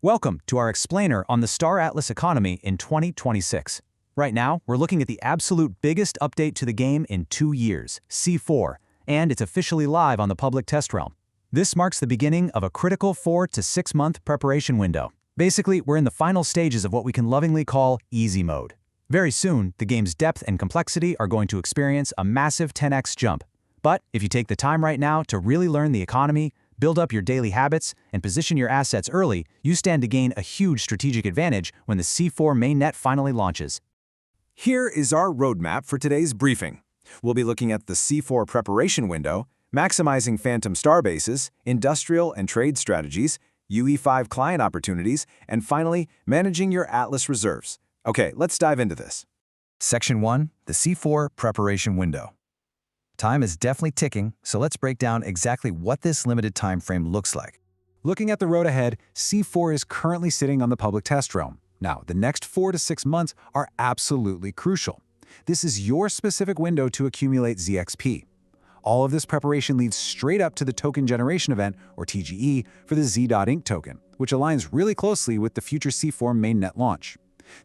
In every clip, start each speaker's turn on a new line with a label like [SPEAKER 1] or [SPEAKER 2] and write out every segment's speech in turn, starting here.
[SPEAKER 1] Welcome to our explainer on the Star Atlas economy in 2026. Right now, we're looking at the absolute biggest update to the game in 2 years, C4, and it's officially live on the public test realm. This marks the beginning of a critical 4 to 6 month preparation window. Basically, we're in the final stages of what we can lovingly call easy mode. Very soon, the game's depth and complexity are going to experience a massive 10x jump. But if you take the time right now to really learn the economy, build up your daily habits, and position your assets early, you stand to gain a huge strategic advantage when the C4 mainnet finally launches.
[SPEAKER 2] Here is our roadmap for today's briefing. We'll be looking at the C4 preparation window, maximizing phantom starbases, industrial and trade strategies, UE5 client opportunities, and finally, managing your Atlas reserves. Okay, let's dive into this.
[SPEAKER 3] Section 1, the C4 preparation window. Time is definitely ticking, so let's break down exactly what this limited time frame looks like.
[SPEAKER 1] Looking at the road ahead, C4 is currently sitting on the public test realm. Now, the next 4 to 6 months are absolutely crucial. This is your specific window to accumulate ZXP. All of this preparation leads straight up to the token generation event, or TGE, for the Z.Inc token, which aligns really closely with the future C4 mainnet launch.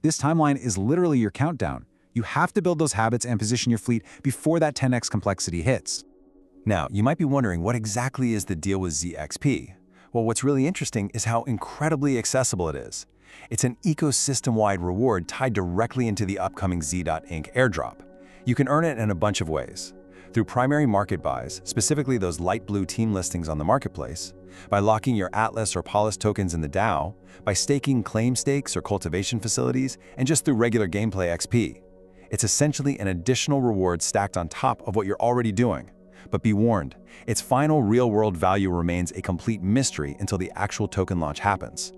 [SPEAKER 1] This timeline is literally your countdown. You have to build those habits and position your fleet before that 10x complexity hits.
[SPEAKER 3] Now, you might be wondering what exactly is the deal with ZXP? Well, what's really interesting is how incredibly accessible it is. It's an ecosystem-wide reward tied directly into the upcoming Z.Inc airdrop. You can earn it in a bunch of ways. Through primary market buys, specifically those light blue team listings on the marketplace, by locking your Atlas or Polis tokens in the DAO, by staking claim stakes or cultivation facilities, and just through regular gameplay XP. It's essentially an additional reward stacked on top of what you're already doing. But be warned, its final real-world value remains a complete mystery until the actual token launch happens.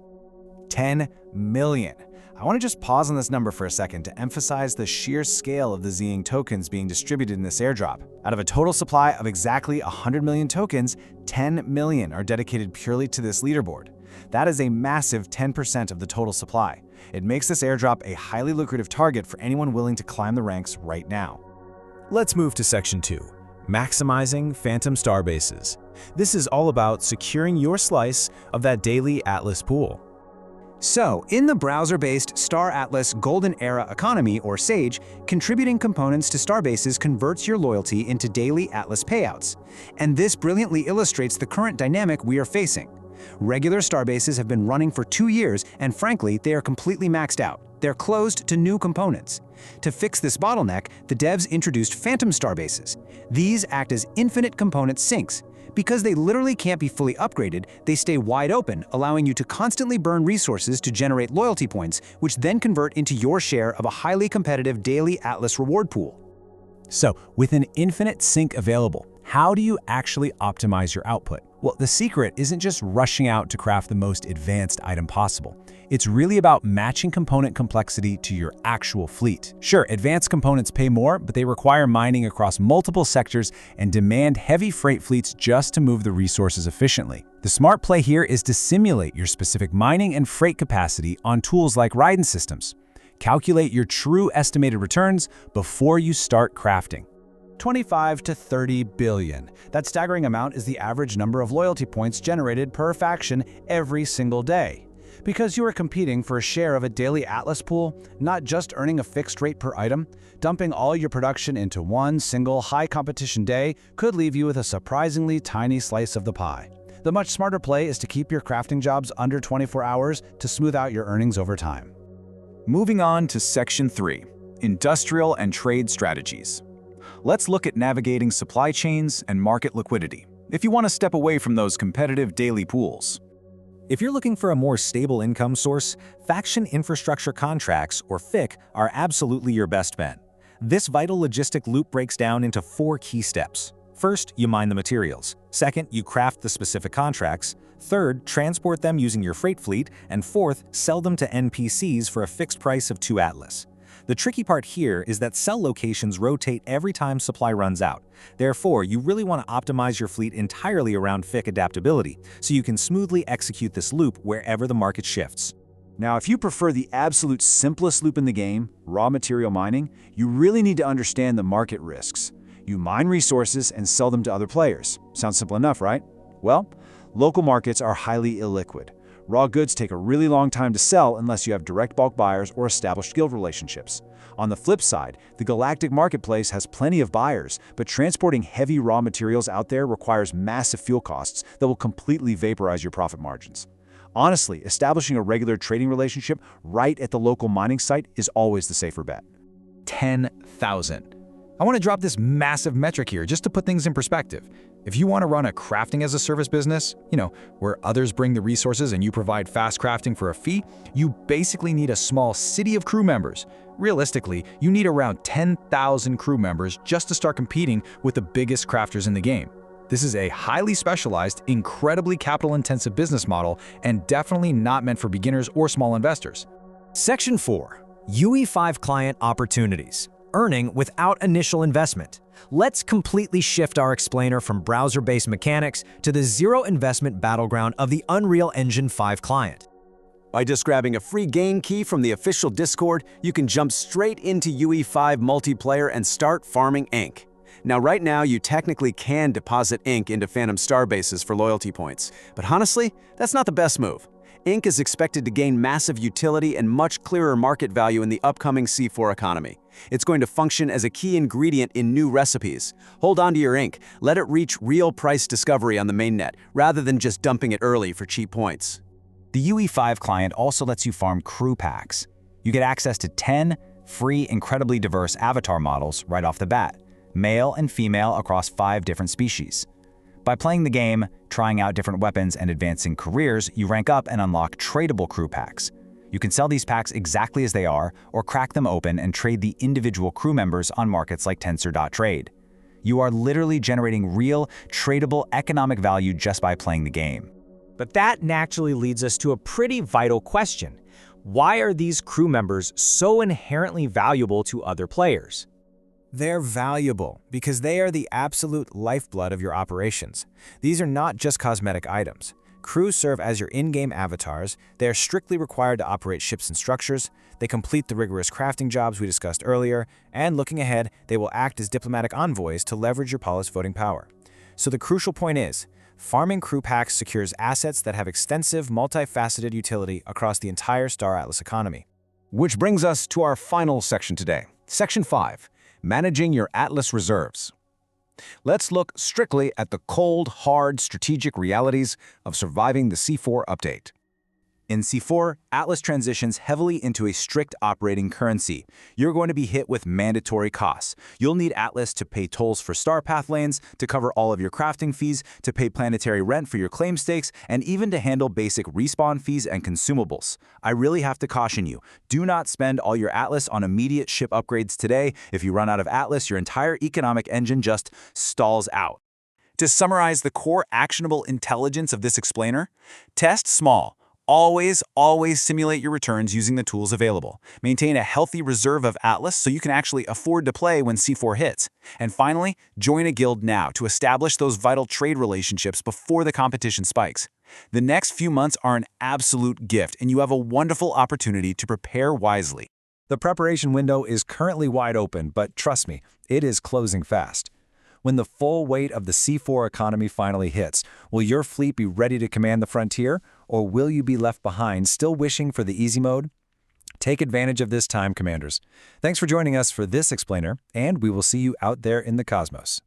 [SPEAKER 2] 10 million. I want to just pause on this number for a second to emphasize the sheer scale of the Z.Inc tokens being distributed in this airdrop. Out of a total supply of exactly 100 million tokens, 10 million are dedicated purely to this leaderboard. That is a massive 10% of the total supply. It makes this airdrop a highly lucrative target for anyone willing to climb the ranks right now.
[SPEAKER 4] Let's move to Section 2, maximizing phantom starbases. This is all about securing your slice of that daily Atlas pool.
[SPEAKER 1] So, in the browser-based Star Atlas Golden Era economy, or SAGE, contributing components to starbases converts your loyalty into daily Atlas payouts. And this brilliantly illustrates the current dynamic we are facing. Regular starbases have been running for 2 years, and frankly, they are completely maxed out. They're closed to new components. To fix this bottleneck, the devs introduced phantom starbases. These act as infinite component sinks. Because they literally can't be fully upgraded, they stay wide open, allowing you to constantly burn resources to generate loyalty points, which then convert into your share of a highly competitive daily Atlas reward pool.
[SPEAKER 4] So, with an infinite sink available, how do you actually optimize your output? Well, the secret isn't just rushing out to craft the most advanced item possible. It's really about matching component complexity to your actual fleet. Sure, advanced components pay more, but they require mining across multiple sectors and demand heavy freight fleets just to move the resources efficiently. The smart play here is to simulate your specific mining and freight capacity on tools like Ryden Systems. Calculate your true estimated returns before you start crafting.
[SPEAKER 2] 25 to 30 billion. That staggering amount is the average number of loyalty points generated per faction every single day. Because you are competing for a share of a daily Atlas pool, not just earning a fixed rate per item, dumping all your production into one single high-competition day could leave you with a surprisingly tiny slice of the pie. The much smarter play is to keep your crafting jobs under 24 hours to smooth out your earnings over time.
[SPEAKER 1] Moving on to Section 3, Industrial and Trade Strategies. Let's look at navigating supply chains and market liquidity, if you want to step away from those competitive daily pools.
[SPEAKER 5] If you're looking for a more stable income source, Faction Infrastructure Contracts, or FIC, are absolutely your best bet. This vital logistic loop breaks down into 4 key steps. First, you mine the materials. Second, you craft the specific contracts. Third, transport them using your freight fleet. And fourth, sell them to NPCs for a fixed price of 2 Atlas. The tricky part here is that sell locations rotate every time supply runs out. Therefore, you really want to optimize your fleet entirely around FIC adaptability, so you can smoothly execute this loop wherever the market shifts.
[SPEAKER 1] Now, if you prefer the absolute simplest loop in the game, raw material mining, you really need to understand the market risks. You mine resources and sell them to other players. Sounds simple enough, right? Well, local markets are highly illiquid.
[SPEAKER 2] Raw goods take a really long time to sell unless you have direct bulk buyers or established guild relationships. On the flip side, the galactic marketplace has plenty of buyers, but transporting heavy raw materials out there requires massive fuel costs that will completely vaporize your profit margins. Honestly, establishing a regular trading relationship right at the local mining site is always the safer bet.
[SPEAKER 6] 10,000. I want to drop this massive metric here just to put things in perspective. If you want to run a crafting as a service business, where others bring the resources and you provide fast crafting for a fee, you basically need a small city of crew members. Realistically, you need around 10,000 crew members just to start competing with the biggest crafters in the game. This is a highly specialized, incredibly capital-intensive business model and definitely not meant for beginners or small investors.
[SPEAKER 7] Section 4. UE5 Client Opportunities. Earning without initial investment. Let's completely shift our explainer from browser-based mechanics to the zero-investment battleground of the Unreal Engine 5 client.
[SPEAKER 8] By just grabbing a free game key from the official Discord, you can jump straight into UE5 multiplayer and start farming ink. Now, right now, you technically can deposit ink into Phantom Starbases for loyalty points, but honestly, that's not the best move. Ink is expected to gain massive utility and much clearer market value in the upcoming C4 economy. It's going to function as a key ingredient in new recipes. Hold on to your ink, let it reach real price discovery on the mainnet, rather than just dumping it early for cheap points.
[SPEAKER 4] The UE5 client also lets you farm crew packs. You get access to 10 free, incredibly diverse avatar models right off the bat, male and female across 5 different species. By playing the game, trying out different weapons, and advancing careers, you rank up and unlock tradable crew packs. You can sell these packs exactly as they are, or crack them open and trade the individual crew members on markets like Tensor.trade. You are literally generating real, tradable economic value just by playing the game.
[SPEAKER 7] But that naturally leads us to a pretty vital question. Why are these crew members so inherently valuable to other players?
[SPEAKER 1] They're valuable because they are the absolute lifeblood of your operations. These are not just cosmetic items. Crews serve as your in-game avatars. They are strictly required to operate ships and structures. They complete the rigorous crafting jobs we discussed earlier, and looking ahead, they will act as diplomatic envoys to leverage your polished voting power. So the crucial point is, farming crew packs secures assets that have extensive, multifaceted utility across the entire Star Atlas economy.
[SPEAKER 2] Which brings us to our final section today, Section 5. Managing your Atlas reserves. Let's look strictly at the cold, hard, strategic realities of surviving the C4 update. In C4, Atlas transitions heavily into a strict operating currency. You're going to be hit with mandatory costs. You'll need Atlas to pay tolls for star path lanes, to cover all of your crafting fees, to pay planetary rent for your claim stakes, and even to handle basic respawn fees and consumables. I really have to caution you, do not spend all your Atlas on immediate ship upgrades today. If you run out of Atlas, your entire economic engine just stalls out. To summarize the core actionable intelligence of this explainer, test small. Always simulate your returns using the tools available. Maintain a healthy reserve of Atlas so you can actually afford to play when C4 hits. And finally, join a guild now to establish those vital trade relationships before the competition spikes. The next few months are an absolute gift, and you have a wonderful opportunity to prepare wisely.
[SPEAKER 5] The preparation window is currently wide open, but trust me, it is closing fast. When the full weight of the C4 economy finally hits, will your fleet be ready to command the frontier, or will you be left behind still wishing for the easy mode? Take advantage of this time, Commanders. Thanks for joining us for this explainer, and we will see you out there in the cosmos.